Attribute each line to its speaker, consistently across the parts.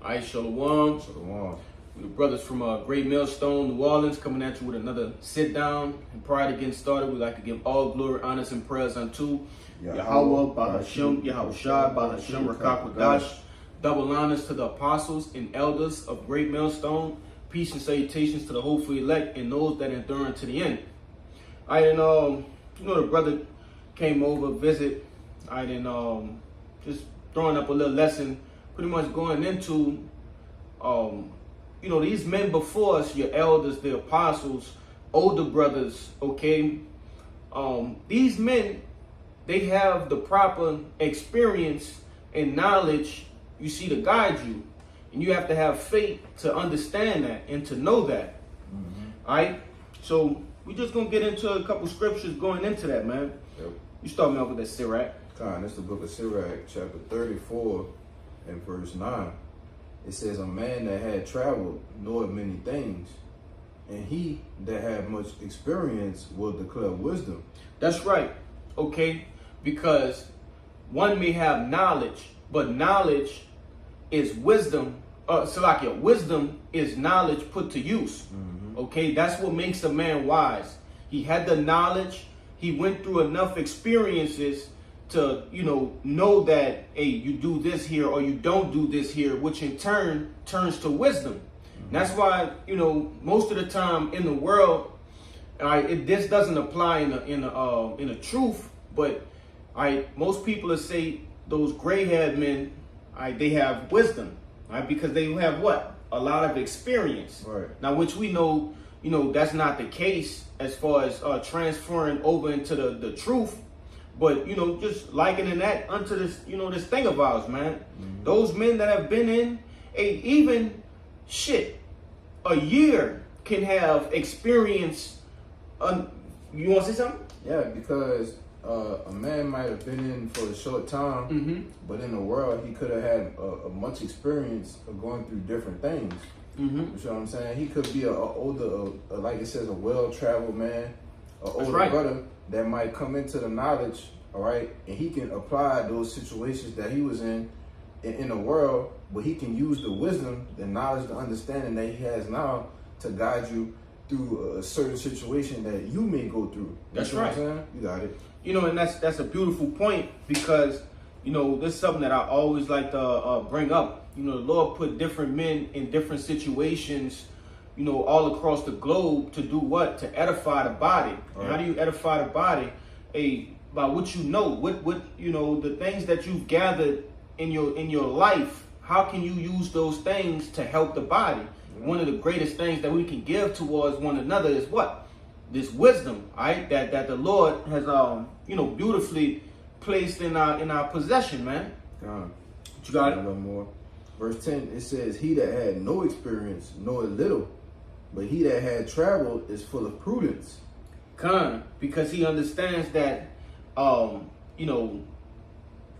Speaker 1: Hi, Shalom.
Speaker 2: Shalom.
Speaker 1: We're the brothers from Great Millstone, New Orleans, coming at you with another sit down. And prior to getting started, we'd like to give all glory, honors, and prayers unto Yahweh, Bahashem, Yahushua, Bahashem, Rakakwadash. Double honors to the apostles and elders of Great Millstone. Peace and salutations to the hopeful elect and those that endure unto the end. The brother came over, visit. Just throwing up a little lesson, pretty much going into, these men before us, your elders, the apostles, older brothers, okay? These men, they have the proper experience and knowledge, you see, to guide you. And you have to have faith to understand that and to know that. All right? So we're just going to get into a couple scriptures going into that, man.
Speaker 2: Yep.
Speaker 1: You start me off with that Sirach.
Speaker 2: That's the book of Sirach, chapter 34 and verse 9. It says, a man that had traveled knoweth many things, and he that had much experience will declare wisdom.
Speaker 1: That's right, okay? Because one may have knowledge, but knowledge is wisdom. Wisdom is knowledge put to use, okay? That's what makes a man wise. He had the knowledge. He went through enough experiences to, know that, hey, you do this here or you don't do this here, which in turn turns to wisdom. That's why, most of the time in the world, this doesn't apply in a truth, but most people say those gray-haired men, they have wisdom, because they have what? A lot of experience.
Speaker 2: Right.
Speaker 1: Now, which we know, that's not the case as far as transferring over into the truth. But, just likening that unto this, this thing of ours, man. Those men that have been in a year can have experience. You want to say something?
Speaker 2: Yeah, because a man might have been in for a short time, but in the world, he could have had a much experience of going through different things. You know what I'm saying? He could be an older, like it says, a well-traveled man, an older brother that might come into the knowledge, all right, and he can apply those situations that he was in the world, but he can use the wisdom, the knowledge, the understanding that he has now to guide you through a certain situation that you may go through.
Speaker 1: That's right.
Speaker 2: What I'm saying? You got it.
Speaker 1: And that's a beautiful point because, this is something that I always like to bring up. The Lord put different men in different situations, all across the globe to do what? To edify the body. Right. And how do you edify the body? By what you know, what the things that you've gathered in your life. How can you use those things to help the body? One of the greatest things that we can give towards one another is what? This wisdom, right? That the Lord has beautifully placed in our possession, man.
Speaker 2: God.
Speaker 1: You got it?
Speaker 2: A little more. Verse 10, it says, he that had no experience knoweth little, but he that had traveled is full of prudence.
Speaker 1: Because he understands that,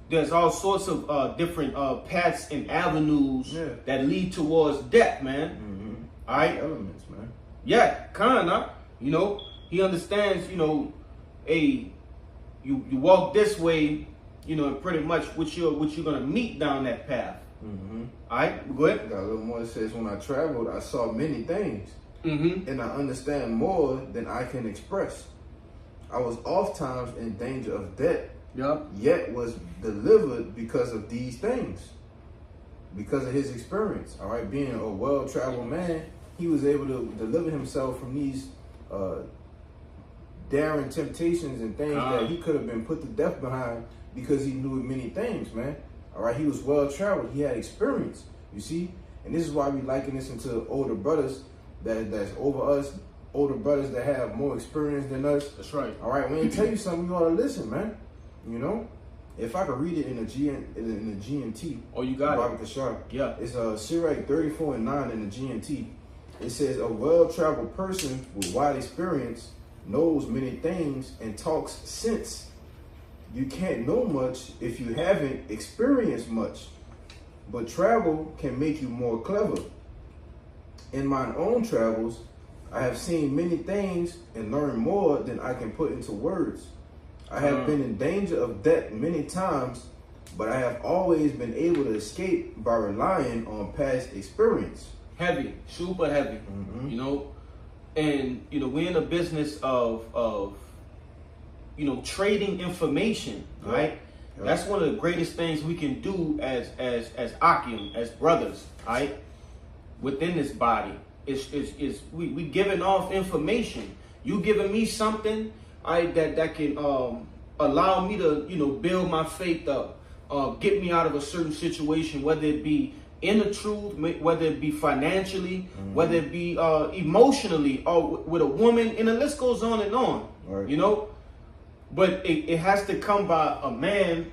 Speaker 1: there's all sorts of different paths and avenues that lead towards death, man. All right?
Speaker 2: Elements, man.
Speaker 1: Yeah, he understands, you walk this way, and pretty much what you're gonna meet down that path. All right, go ahead.
Speaker 2: Got a little more. It says, when I traveled, I saw many things, and I understand more than I can express. I was oft times in danger of death, yet was delivered because of these things, because of his experience. All right, being a well-traveled man, he was able to deliver himself from these daring temptations and things that he could have been put to death behind because he knew many things, man. All right, he was well-traveled. He had experience, you see? And this is why we liken this into older brothers that's over us, older brothers that have more experience than us.
Speaker 1: That's right.
Speaker 2: All right, when I tell you something, you ought to listen, man. If I could read it in the GMT.
Speaker 1: Oh, you got
Speaker 2: it.
Speaker 1: Yeah.
Speaker 2: It's Sirach 34 and 9 in the GMT. It says, a well-traveled person with wide experience knows many things and talks sense. You can't know much if you haven't experienced much, but travel can make you more clever. In my own travels, I have seen many things and learned more than I can put into words. I have been in danger of death many times, but I have always been able to escape by relying on past experience.
Speaker 1: Heavy, super heavy. You know, and you know, we're in a business of you know, trading information, right? That's one of the greatest things we can do as Akim, as brothers, right? Within this body, is we giving off information. You giving me something, that can allow me to, you know, build my faith up, get me out of a certain situation, whether it be in the truth, whether it be financially, whether it be emotionally, or with a woman, and the list goes on and on.
Speaker 2: Right.
Speaker 1: You know. But it has to come by a man,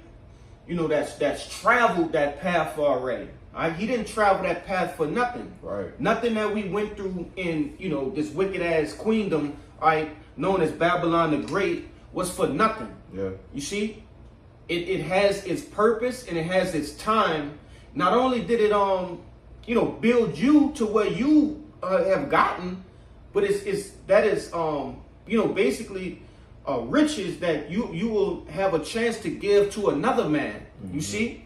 Speaker 1: you know, that's traveled that path already. Right? He didn't travel that path for nothing.
Speaker 2: Right.
Speaker 1: Nothing that we went through in, you know, this wicked ass queendom, right, known as Babylon the Great, was for nothing.
Speaker 2: Yeah.
Speaker 1: You see, it has its purpose and it has its time. Not only did it you know, build you to where you have gotten, but that is you know, basically riches that you will have a chance to give to another man. You see,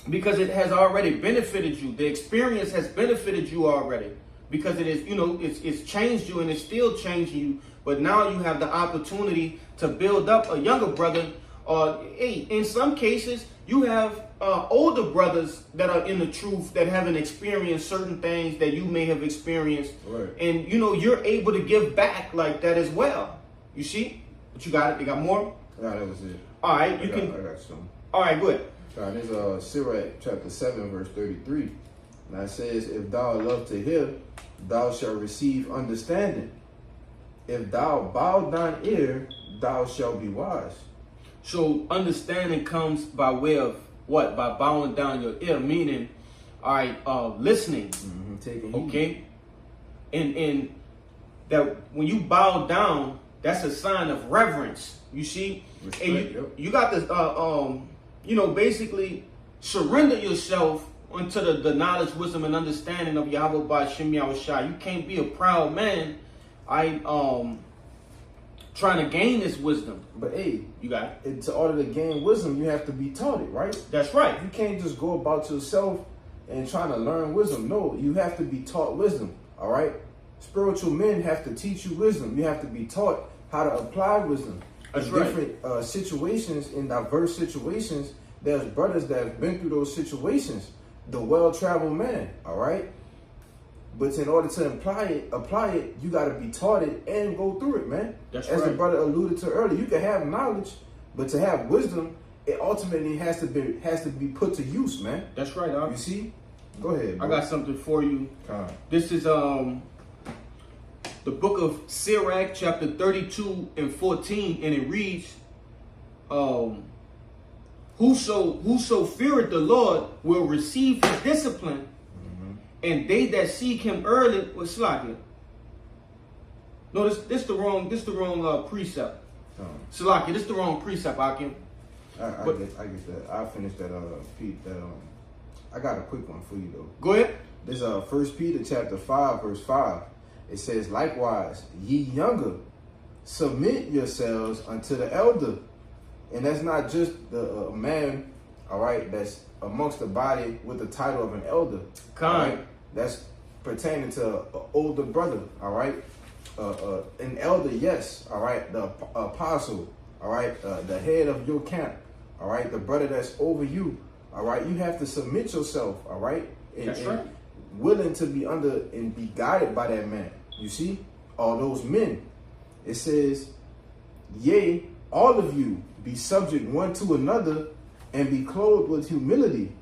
Speaker 1: because it has already benefited you. The experience has benefited you already, because it is, you know, it's changed you and it's still changing you. But now you have the opportunity to build up a younger brother. Hey, in some cases, you have older brothers that are in the truth that haven't experienced certain things that you may have experienced.
Speaker 2: Right.
Speaker 1: And, you know, you're able to give back like that as well. You see? But you got it? You got more?
Speaker 2: Nah, that was it.
Speaker 1: All right,
Speaker 2: I got some.
Speaker 1: All right, good.
Speaker 2: All right, this Sirach chapter 7, verse 33. Now it says, if thou love to hear, thou shalt receive understanding. If thou bow thine ear, thou shalt be wise.
Speaker 1: So understanding comes by way of what? By bowing down your ear, meaning, all right, listening.
Speaker 2: Taking heed.
Speaker 1: Okay? And that when you bow down, that's a sign of reverence. You see?
Speaker 2: Respect,
Speaker 1: and you got to, you know, basically surrender yourself unto the knowledge, wisdom, and understanding of Yahweh Ba'Shem Yahushua. You can't be a proud man, trying to gain this wisdom.
Speaker 2: But hey,
Speaker 1: You got it?
Speaker 2: to order to gain wisdom, you have to be taught it, right?
Speaker 1: That's right.
Speaker 2: You can't just go about yourself and trying to learn wisdom. No, you have to be taught wisdom, all right? Spiritual men have to teach you wisdom. You have to be taught how to apply wisdom.
Speaker 1: That's
Speaker 2: in
Speaker 1: right.
Speaker 2: different situations, in diverse situations. There's brothers that have been through those situations. The well-traveled man, all right? But in order to apply it, you got to be taught it and go through it, man.
Speaker 1: That's
Speaker 2: As the
Speaker 1: right.
Speaker 2: brother alluded to earlier, you can have knowledge, but to have wisdom, it ultimately has to be put to use, man.
Speaker 1: That's right, Doc.
Speaker 2: You see? Go ahead,
Speaker 1: I
Speaker 2: bro.
Speaker 1: got something for you.
Speaker 2: Come on.
Speaker 1: This is the book of Sirach, chapter 32 and 14, and it reads, whoso feareth the Lord will receive his discipline, and they that seek him early will slack it. No, this the wrong precept. Salaki, this the wrong precept, Akim.
Speaker 2: I get that. I finished that Pete. I got a quick one for you though.
Speaker 1: Go ahead.
Speaker 2: This 1 Peter chapter 5 verse 5. It says, likewise, ye younger, submit yourselves unto the elder. And that's not just the man, all right, that's amongst the body with the title of an elder.
Speaker 1: Kind.
Speaker 2: All right? That's pertaining to an older brother, all right? An elder, yes, all right? The apostle, all right? The head of your camp, all right? The brother that's over you, all right? You have to submit yourself, all right?
Speaker 1: That's right.
Speaker 2: Willing to be under and be guided by that man. You see? All those men. It says, yea, all of you be subject one to another and be clothed with humility.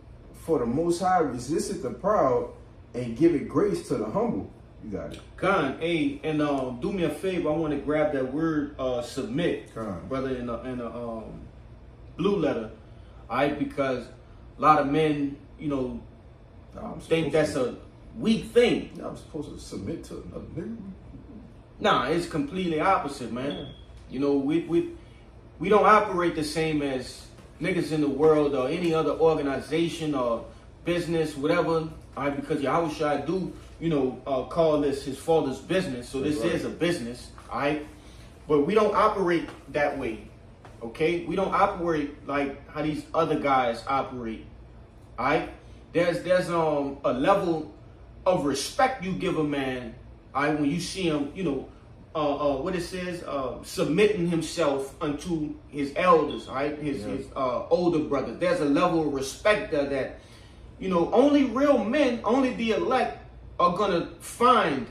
Speaker 2: For the Most High resisteth the proud and giveth grace to the humble. You got it.
Speaker 1: Khan, hey, and do me a favor. I want to grab that word submit,
Speaker 2: Khan.
Speaker 1: brother, in a blue letter. All right, because a lot of men, you know, think that's a weak thing.
Speaker 2: I'm supposed to submit to another nigga.
Speaker 1: Nah, it's completely opposite, man. Yeah. You know, we don't operate the same as niggas in the world or any other organization or business, whatever. All right, because Yahushua do, you know, call this his father's business. So this is a business, all right? But we don't operate that way. Okay, we don't operate like how these other guys operate. All right, there's a level of respect you give a man. All right, when you see him, what it says, submitting himself unto his elders. All right, his older brothers. There's a level of respect there that only real men, only the elect are gonna find.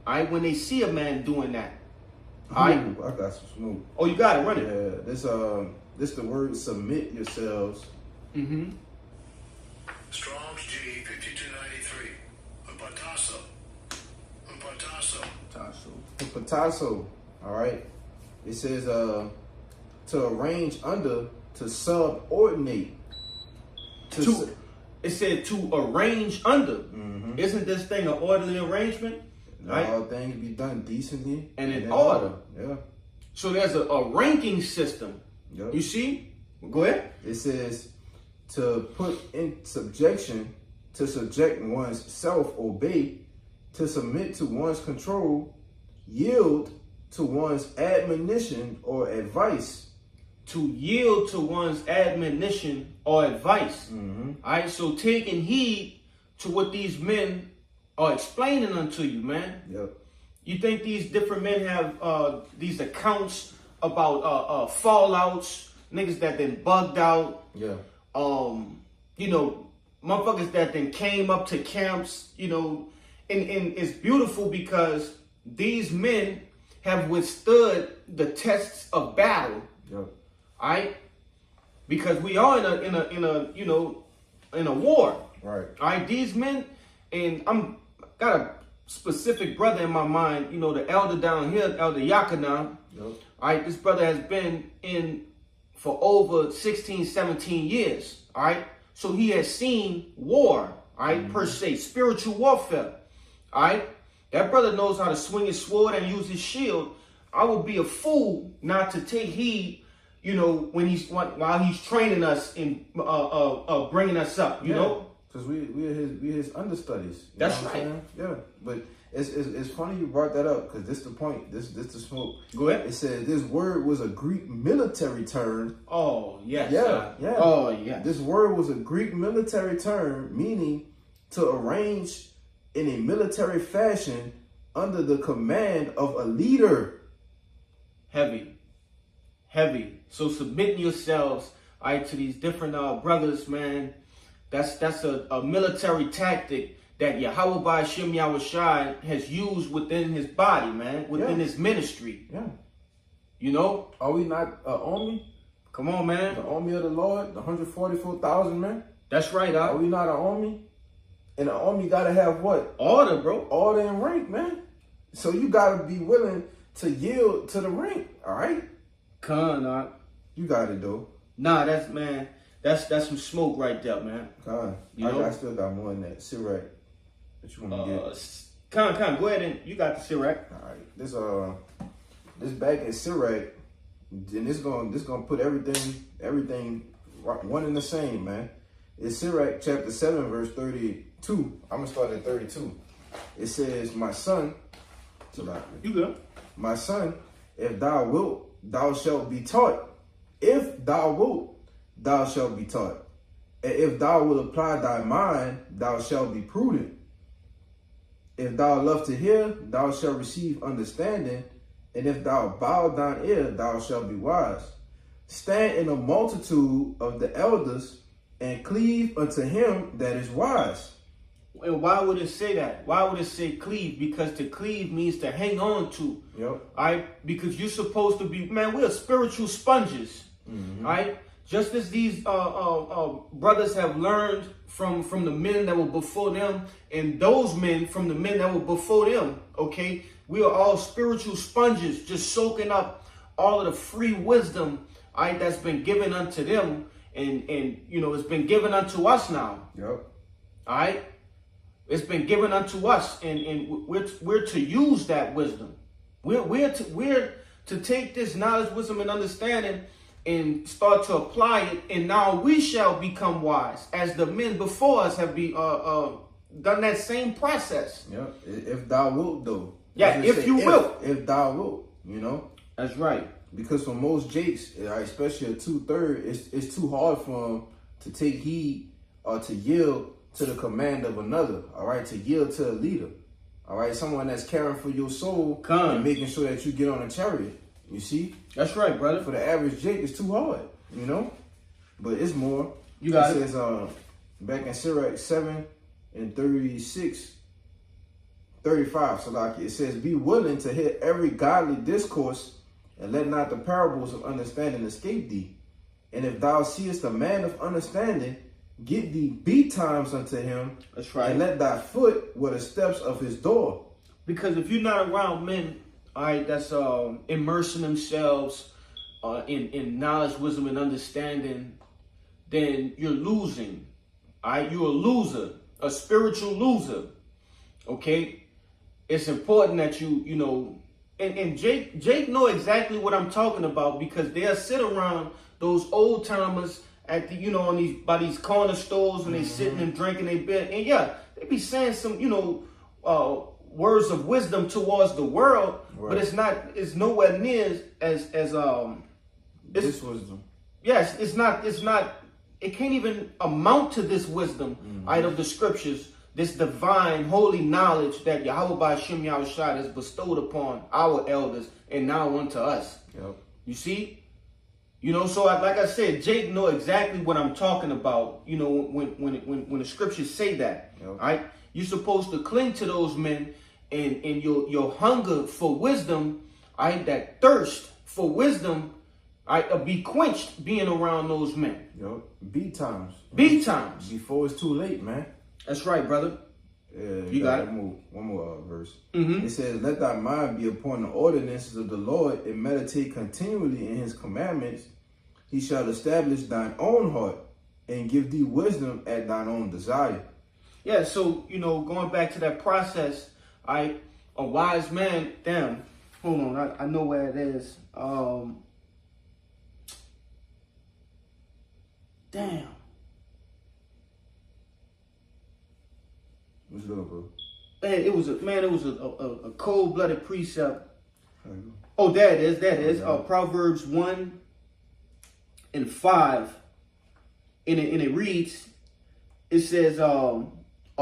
Speaker 1: All right, when they see a man doing that. All right,
Speaker 2: I got some smoke.
Speaker 1: Oh, you got it. Run it.
Speaker 2: Yeah, this the word submit yourselves.
Speaker 3: Mm-hmm. Strong's G 5293.
Speaker 2: Patasso. All right. It says to arrange under, to subordinate.
Speaker 1: It said to arrange under.
Speaker 2: Mm-hmm.
Speaker 1: Isn't this thing an orderly arrangement? Right?
Speaker 2: All things be done decently
Speaker 1: and in order.
Speaker 2: Yeah.
Speaker 1: So there's a ranking system.
Speaker 2: Yep.
Speaker 1: You see? Go ahead.
Speaker 2: It says to put in subjection, to subject one's self, obey, to submit to one's control, yield to one's admonition or advice.
Speaker 1: To yield to one's admonition or advice.
Speaker 2: Mm-hmm.
Speaker 1: All right, so taking heed to what these men are explaining unto you, man.
Speaker 2: Yep.
Speaker 1: You think these different men have these accounts about fallouts, niggas that then bugged out.
Speaker 2: Yeah.
Speaker 1: Motherfuckers that then came up to camps, and it's beautiful because these men have withstood the tests of battle.
Speaker 2: Yep.
Speaker 1: All right? Because we are in a war.
Speaker 2: Right.
Speaker 1: All right, these men, and I'm got a specific brother in my mind, the elder down here, Elder Yakana.
Speaker 2: Yep.
Speaker 1: All right, this brother has been in for over 16, 17 years. All right, so he has seen war, all right, per se, spiritual warfare. All right, that brother knows how to swing his sword and use his shield. I would be a fool not to take heed, when while he's training us and bringing us up, you know.
Speaker 2: Because we're his understudies.
Speaker 1: That's right.
Speaker 2: Yeah, but it's funny you brought that up because this the point. This the smoke.
Speaker 1: Go ahead.
Speaker 2: It said this word was a Greek military term.
Speaker 1: Oh yes.
Speaker 2: Yeah.
Speaker 1: Oh yeah.
Speaker 2: This word was a Greek military term meaning to arrange in a military fashion under the command of a leader.
Speaker 1: Heavy. So submitting yourselves, all right, to these different brothers, man. That's a military tactic that Yahweh Shem Yahushai has used within his body, man, within his ministry.
Speaker 2: Yeah. Are we not an army?
Speaker 1: Come on, man.
Speaker 2: The army of the Lord, the 144,000 men.
Speaker 1: That's right,
Speaker 2: Are we not an army? And an army gotta have what?
Speaker 1: Order, bro.
Speaker 2: Order and rank, man. So you gotta be willing to yield to the rank, all right? You got it, though.
Speaker 1: Nah, that's some smoke right there, man.
Speaker 2: I still got more than that. Sirach. What you want to get?
Speaker 1: Go ahead and you got the Sirach.
Speaker 2: All right. This back in Sirach, then this gonna put everything one and the same, man. It's Sirach chapter 7 verse 32. I'm gonna start at 32. It says, "My son,
Speaker 1: you good?
Speaker 2: My son, if thou wilt, thou shalt be taught. If thou wilt, thou shalt be taught. And if thou wilt apply thy mind, thou shalt be prudent. If thou love to hear, thou shalt receive understanding. And if thou bow thine ear, thou shalt be wise. Stand in the multitude of the elders and cleave unto him that is wise."
Speaker 1: And why would it say that? Why would it say cleave? Because to cleave means to hang on to.
Speaker 2: Yep.
Speaker 1: All right? Because you're supposed to be, man, we're spiritual sponges.
Speaker 2: Mm-hmm.
Speaker 1: All right? Just as these brothers have learned from the men that were before them, and those men from the men that were before them, okay? We are all spiritual sponges, just soaking up all of the free wisdom, all right, that's been given unto them, and it's been given unto us now.
Speaker 2: Yep.
Speaker 1: All right? It's been given unto us, and we're to use that wisdom. We're to take this knowledge, wisdom, and understanding and start to apply it, and now we shall become wise, as the men before us have done that same process.
Speaker 2: Yep. If thou wilt, though.
Speaker 1: Yeah, if you will.
Speaker 2: If thou wilt,
Speaker 1: That's right.
Speaker 2: Because for most Jakes, especially a 2/3, it's too hard for them to take heed or to yield to the command of another. All right, to yield to a leader. All right, someone that's caring for your soul and making sure that you get on a chariot. You see?
Speaker 1: That's right, brother.
Speaker 2: For the average Jake, it's too hard, you know? But it's more.
Speaker 1: You got it.
Speaker 2: Says, back in Sirach 7 and 36, 35, Salaki, it says, be willing to hear every godly discourse and let not the parables of understanding escape thee. And if thou seest a man of understanding, get thee betimes unto him.
Speaker 1: That's right.
Speaker 2: And let thy foot were the steps of his door.
Speaker 1: Because if you're not around men, all right, that's immersing themselves in knowledge, wisdom, and understanding, then you're losing. All right, you're a loser, a spiritual loser. Okay, it's important that you know, and Jake know exactly what I'm talking about, because they'll sit around those old timers at the, you know, on these by these corner stores and they sitting and drinking their beer, and yeah, they be saying some, you know, words of wisdom towards the world, but it's nowhere near as
Speaker 2: this wisdom.
Speaker 1: Yes, it's not, it can't even amount to this wisdom out of the scriptures, this divine holy knowledge that Yahweh Ba'ashem Yahushua has bestowed upon our elders and now unto us.
Speaker 2: Yep.
Speaker 1: You see? You know, so like I said, Jake know exactly what I'm talking about, you know, when the scriptures say that.
Speaker 2: Yep.
Speaker 1: All right? You're supposed to cling to those men, and your hunger for wisdom, all right, that thirst for wisdom, all right, be quenched being around those men.
Speaker 2: Yo, B times. Before it's too late, man.
Speaker 1: That's right, brother.
Speaker 2: Yeah,
Speaker 1: you got it.
Speaker 2: One more verse. It says, let thy mind be upon the ordinances of the Lord and meditate continually in his commandments. He shall establish thine own heart and give thee wisdom at thine own desire.
Speaker 1: Yeah, so, you know, going back to that process, a wise man, damn, hold on, I know where it is. Damn.
Speaker 2: What's good, bro?
Speaker 1: Man, it was a cold-blooded precept. Oh, there it is. Proverbs 1:5. And it reads, it says, a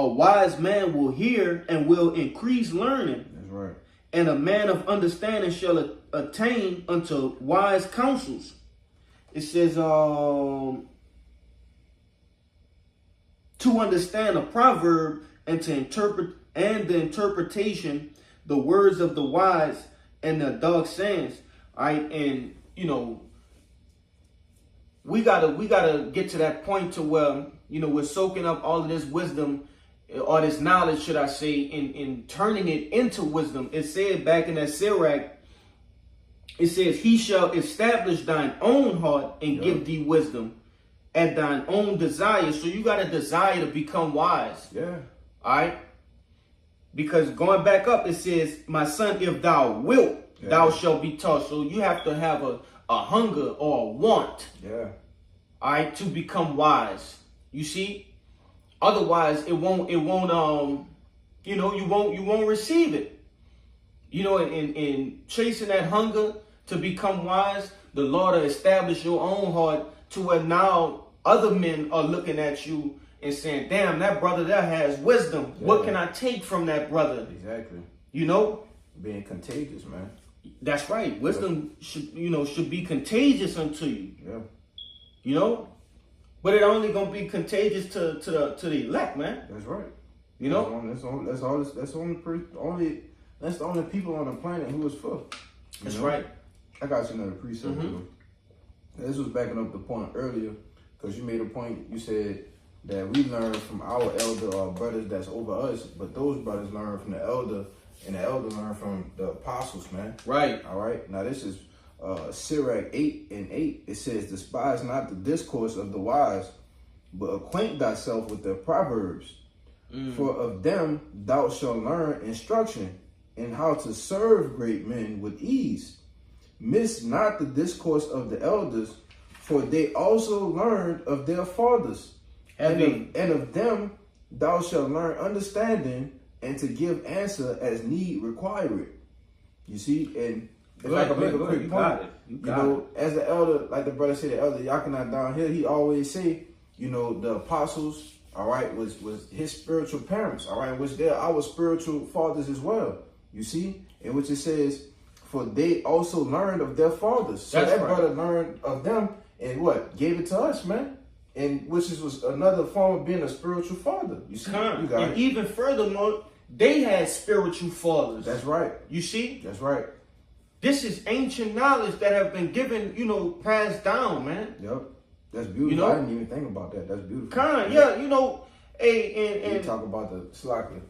Speaker 1: wise man will hear and will increase learning.
Speaker 2: That's right.
Speaker 1: And a man of understanding shall attain unto wise counsels. It says, to understand a proverb and to interpret and the interpretation, the words of the wise and the dark sayings. All right, and you know, we gotta get to that point to where, you know, we're soaking up all of this wisdom, or this knowledge, should I say, in turning it into wisdom. It said back in that Sirach, it says, he shall establish thine own heart and give thee wisdom at thine own desire. So you got a desire to become wise.
Speaker 2: Yeah.
Speaker 1: All right. Because going back up, it says, my son, if thou wilt, thou shalt be taught. So you have to have a hunger or a want.
Speaker 2: Yeah.
Speaker 1: All right, to become wise. You see? Otherwise, it won't, you know, you won't receive it. You know, in chasing that hunger to become wise, the Lord will establish your own heart to where now other men are looking at you and saying, damn, that brother there has wisdom. Yeah. What can I take from that brother?
Speaker 2: Exactly.
Speaker 1: You know?
Speaker 2: Being contagious, man.
Speaker 1: That's right. Wisdom should be contagious unto you.
Speaker 2: Yeah.
Speaker 1: You know? But it only gonna be contagious to the elect, man.
Speaker 2: That's right.
Speaker 1: You know?
Speaker 2: That's the only people on the planet who is for.
Speaker 1: That's right.
Speaker 2: I got you another precept. This was backing up the point earlier, because you made a point. You said that we learn from our elder or brothers that's over us, but those brothers learn from the elder, and the elder learn from the apostles, man.
Speaker 1: Right.
Speaker 2: All right. Now this is Sirach 8:8. It says, despise not the discourse of the wise, but acquaint thyself with their proverbs. For of them thou shalt learn instruction in how to serve great men with ease. Miss not the discourse of the elders, for they also learned of their fathers. And of them thou shalt learn understanding, and to give answer as need require it. You see, and if I can make a quick point, You
Speaker 1: got
Speaker 2: know, as the elder, like the brother said, the elder Yakina down here, he always say, you know, the apostles, all right, was his spiritual parents, all right, which they're our spiritual fathers as well. You see, in which it says, for they also learned of their fathers. So
Speaker 1: That's
Speaker 2: that
Speaker 1: right.
Speaker 2: brother learned of them and what? Gave it to us, man. And which was another form of being a spiritual father. You see, you got
Speaker 1: And
Speaker 2: it.
Speaker 1: even furthermore, they had spiritual fathers.
Speaker 2: That's right.
Speaker 1: You see,
Speaker 2: That's right.
Speaker 1: this is ancient knowledge that have been given, you know, passed down, man.
Speaker 2: Yep. That's beautiful.
Speaker 1: You know?
Speaker 2: I didn't even think about that. That's beautiful.
Speaker 1: Yeah, you know,
Speaker 2: They
Speaker 1: and
Speaker 2: talk about the Slakia.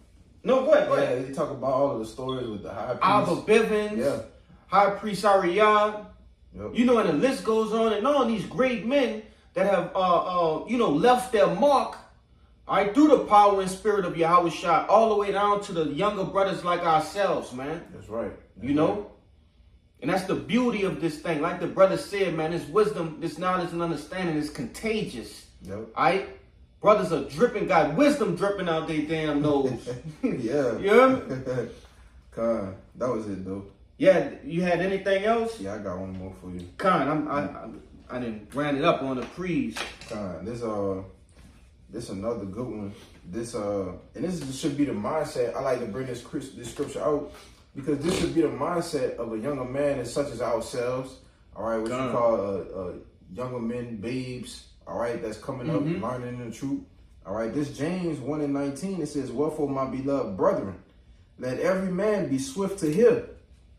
Speaker 1: no, go ahead.
Speaker 2: Yeah, they talk about all of the stories with the high
Speaker 1: Abba
Speaker 2: priest.
Speaker 1: Bivens,
Speaker 2: Yeah.
Speaker 1: High Priest Ariyah,
Speaker 2: Yep.
Speaker 1: you know, and the list goes on and on. These great men that have, you know, left their mark, all right, through the power and spirit of Yahweh Shah, all the way down to the younger brothers like ourselves, man.
Speaker 2: That's right.
Speaker 1: You know? And that's the beauty of this thing. Like the brother said, man, this wisdom, this knowledge and understanding is contagious.
Speaker 2: Yep.
Speaker 1: All right? Brothers are dripping, got wisdom dripping out their damn nose.
Speaker 2: Yeah.
Speaker 1: You hear me?
Speaker 2: Khan, that was it though.
Speaker 1: Yeah, you had anything else?
Speaker 2: Yeah, I got one more for you.
Speaker 1: Khan, I didn't ran it up on the prees.
Speaker 2: Khan, this another good one. And this should be the mindset. I like to bring this scripture out because this should be the mindset of a younger man and such as ourselves. All right, what you call younger men, babes. All right, that's coming up, learning the truth. All right, this James 1:19, it says, "Wherefore, my beloved brethren, let every man be swift to hear,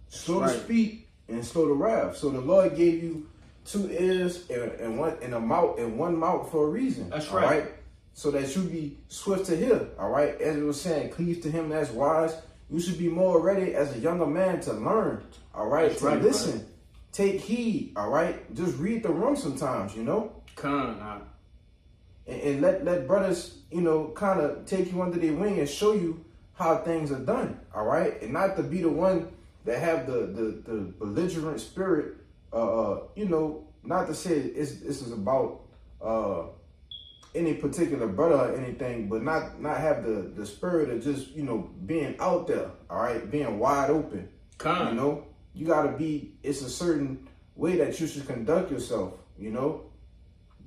Speaker 2: slow to speak, and slow to wrath." So the Lord gave you 2 ears and one mouth for a reason.
Speaker 1: That's
Speaker 2: all
Speaker 1: right.
Speaker 2: So that you be swift to hear. All right, as it was saying, cleave to him that's wise. You should be more ready as a younger man to learn. All right,
Speaker 1: That's
Speaker 2: to
Speaker 1: right,
Speaker 2: listen,
Speaker 1: brother.
Speaker 2: take heed. All right, just read the room sometimes. You know.
Speaker 1: Khan,
Speaker 2: And let brothers, you know, kind of take you under their wing and show you how things are done, all right? And not to be the one that have the belligerent spirit, you know, not to say this is about any particular brother or anything, but not have the spirit of just, you know, being out there, all right? Being wide open,
Speaker 1: Khan.
Speaker 2: you know? You got to be, it's a certain way that you should conduct yourself, you know?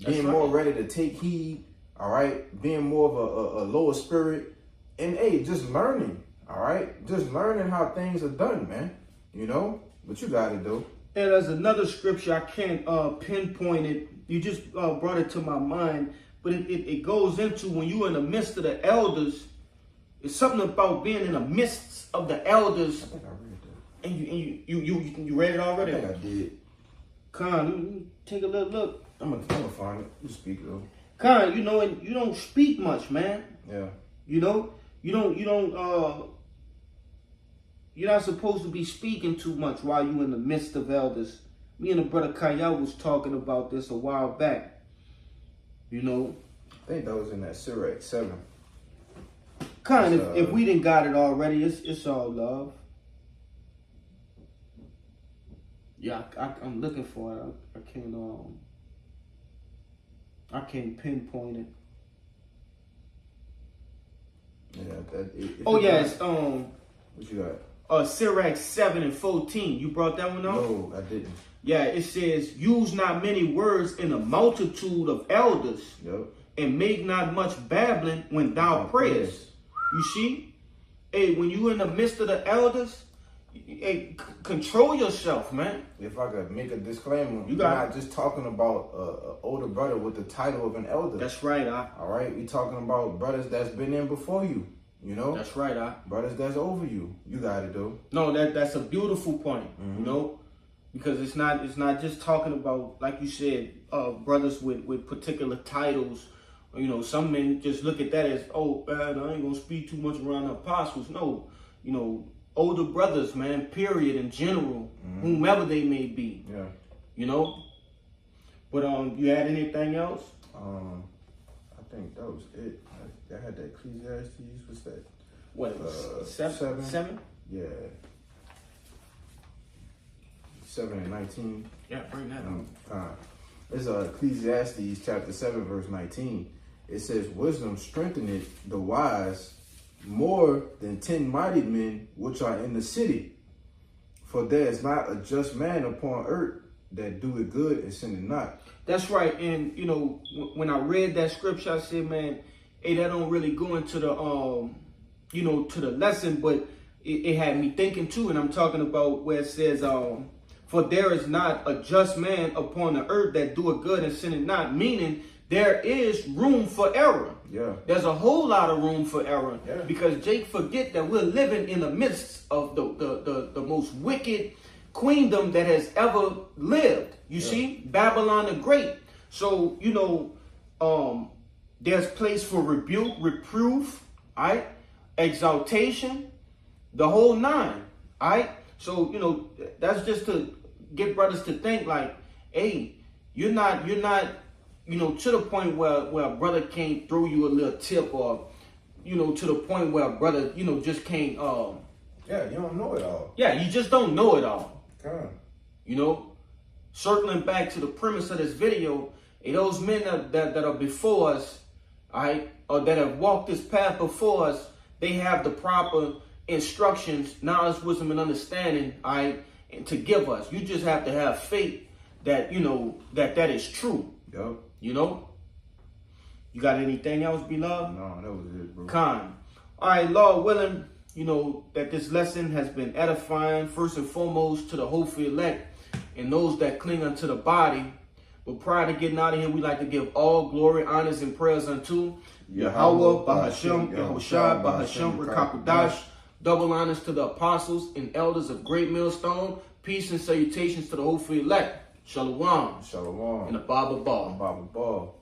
Speaker 2: Being more ready to take heed, all right? Being more of a lower spirit. And, hey, just learning, all right? Just learning how things are done, man. You know? But you got it, though.
Speaker 1: And there's another scripture, I can't pinpoint it. You just brought it to my mind. But it goes into when you're in the midst of the elders. It's something about being in the midst of the elders.
Speaker 2: I think I read that.
Speaker 1: And you read it already?
Speaker 2: I think I did.
Speaker 1: Khan, take a little look.
Speaker 2: I'm gonna find it. You speak, though.
Speaker 1: Khan, you know, and you don't speak much, man.
Speaker 2: Yeah.
Speaker 1: You know, you're not supposed to be speaking too much while you're in the midst of elders. Me and the brother Kayal was talking about this a while back. You know,
Speaker 2: I think that was in that Sirach 7.
Speaker 1: Khan, if we didn't got it already, it's all love. Yeah, I'm looking for it. I can't pinpoint it.
Speaker 2: Yeah.
Speaker 1: It's
Speaker 2: What you got?
Speaker 1: Sirach 7:14. You brought that one up?
Speaker 2: No, I didn't.
Speaker 1: Yeah, it says, "Use not many words in a multitude of elders,
Speaker 2: Yep.
Speaker 1: and make not much babbling when thou prayest." You see? Hey, when you in the midst of the elders, hey, control yourself, man.
Speaker 2: If I could make a disclaimer,
Speaker 1: You
Speaker 2: we're
Speaker 1: got
Speaker 2: not just talking about an older brother with the title of an elder.
Speaker 1: That's right,
Speaker 2: All right, we talking about brothers that's been in before you. You know,
Speaker 1: That's right,
Speaker 2: brothers that's over you. You got it though.
Speaker 1: No, that's a beautiful point. You know, because it's not just talking about, like you said, brothers with particular titles. You know, some men just look at that as, oh, man, I ain't gonna speak too much around the apostles. No, you know, older brothers, man, period, in general, whomever they may be.
Speaker 2: Yeah.
Speaker 1: You know. But you had anything else?
Speaker 2: I think that was it. I had that Ecclesiastes. What's that?
Speaker 1: What?
Speaker 2: Seven.
Speaker 1: 7?
Speaker 2: Yeah. 7 and 19.
Speaker 1: Yeah, bring that up.
Speaker 2: It's Ecclesiastes chapter 7, verse 19. It says, "Wisdom strengtheneth the wise more than 10 mighty men which are in the city. For there is not a just man upon earth, that do it good and sin it not.
Speaker 1: That's right. And, you know, when I read that scripture, I said, man, hey, that don't really go into the, you know, to the lesson, but it had me thinking too. And I'm talking about where it says, for there is not a just man upon the earth that doeth good and sin it not, meaning there is room for error.
Speaker 2: Yeah.
Speaker 1: There's a whole lot of room for error.
Speaker 2: Yeah.
Speaker 1: Because Jake forget that we're living in the midst of the most wicked queendom that has ever lived. You see, Babylon the Great. So, you know, there's place for rebuke, reproof, all right, exaltation, the whole nine. All right. So, you know, that's just to get brothers to think like, hey, you're not, you know, to the point where a brother can't throw you a little tip, or, you know, to the point where a brother, you know, just can't,
Speaker 2: yeah, you don't know it all.
Speaker 1: yeah, you just don't know it all.
Speaker 2: Come.
Speaker 1: You know, circling back to the premise of this video, those men that are before us, all right, or that have walked this path before us, they have the proper instructions, knowledge, wisdom, and understanding, all right, and to give us. You just have to have faith that, you know, that is true.
Speaker 2: Yep.
Speaker 1: You know? You got anything else, beloved?
Speaker 2: No, that was it, bro.
Speaker 1: Con. All right, Lord willing, you know, that this lesson has been edifying, first and foremost, to the hopeful elect and those that cling unto the body. But prior to getting out of here, we like to give all glory, honors, and prayers unto Yahweh, Bahashem, Yahushua, Bahashem, Rekakudash. Double honors to the apostles and elders of Great Millstone. Peace and salutations to the hopeful elect. Shalom.
Speaker 2: Shalom.
Speaker 1: And the Baba Ball.
Speaker 2: Baba Ball.